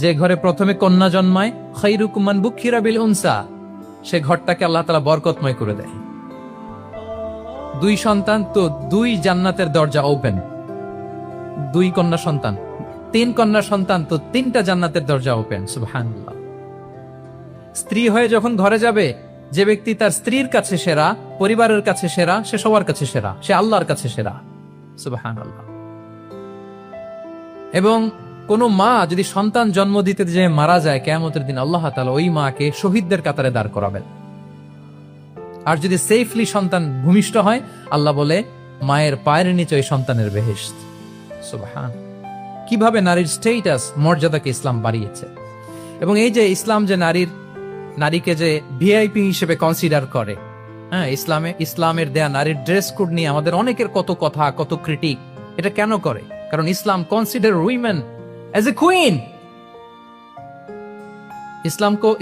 যে ঘরে প্রথমে কন্যা জন্মায়, খায়রুকুম মান বুকিরা বিল উনসা, সে ঘরটাকে আল্লাহ তাআলা বরকতময় করে দেয়। 2 সন্তান তো 2 জান্নাতের দরজা ওপেন। 2 কন্যা সন্তান, 3 কন্যা সন্তান তো 3টা জান্নাতের দরজা ওপেন। সুবহানাল্লাহ। স্ত্রী হয়ে যখন ঘরে যাবে, যে ব্যক্তি তার স্ত্রীর কাছে সেরা, পরিবারের কাছে সেরা, সে সবার কাছে সেরা, সে আল্লাহর কাছে সেরা। সুবহানাল্লাহ। এবং কোন মা যদি সন্তান জন্ম দিতে যে মারা যায়, কিয়ামতের দিন আল্লাহ তাআলা ওই মাকে শহীদদের কাতারে দাঁড় করাবেন। আর যদি সেফলি সন্তান ভূমিষ্ঠ হয়, আল্লাহ বলে মায়ের পায়ের নিচে ওই সন্তানের বেহেশত। সুবহান। কিভাবে নারীর স্টেটাস, মর্যাদাকে ইসলাম বাড়িয়েছে। এবং এই যে ইসলাম যে নারীকে যে ভিআইপি হিসেবে কনসিডার করে, হ্যাঁ, ইসলামের দেয়া নারীর ড্রেস কোড নিয়ে আমাদের অনেকের কত কথা, কত ক্রিটিক। এটা কেন করে? কারণ Islam consider women as a queen.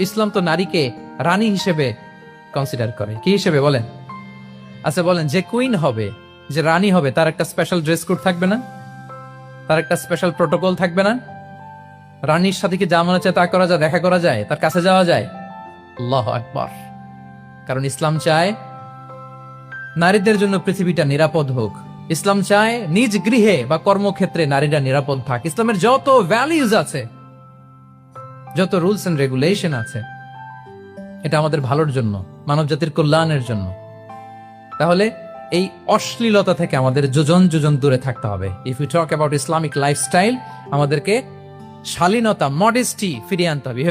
Islam তো নারীকে রানী হিসেবে কনসিডার করে। কি হিসেবে বলেন? আচ্ছা বলেন, যে কুইন হবে, যে রানী হবে, তার একটা স্পেশাল ড্রেস কোড থাকবে না? তার একটা স্পেশাল প্রটোকল থাকবে না? রানীর সাথে কি যা মনে হচ্ছে তা করা যায়, দেখা করা যায়, তার কাছে যাওয়া যায়? আল্লাহু আকবার। কারণ ইসলাম চায় নারীদের জন্য পৃথিবীটা নিরাপদ হোক। ইসলাম চায় নিজ গৃহে বা কর্মক্ষেত্রে নারীরা নিরাপদ থাক। ইসলামের যত ভ্যালিউজ আছে, যত রুলস এন্ড রেগুলেশন আছে, এটা আমাদের ভালোর জন্য, মানব জাতির কল্যাণের জন্য। তাহলে এই অশ্লীলতা থেকে আমাদের যোজন যোজন দূরে থাকতে হবে। If you talk about Islamic lifestyle, আমাদেরকে শালীনতা, মডেস্টি ফিরিয়ে আনতে হবে।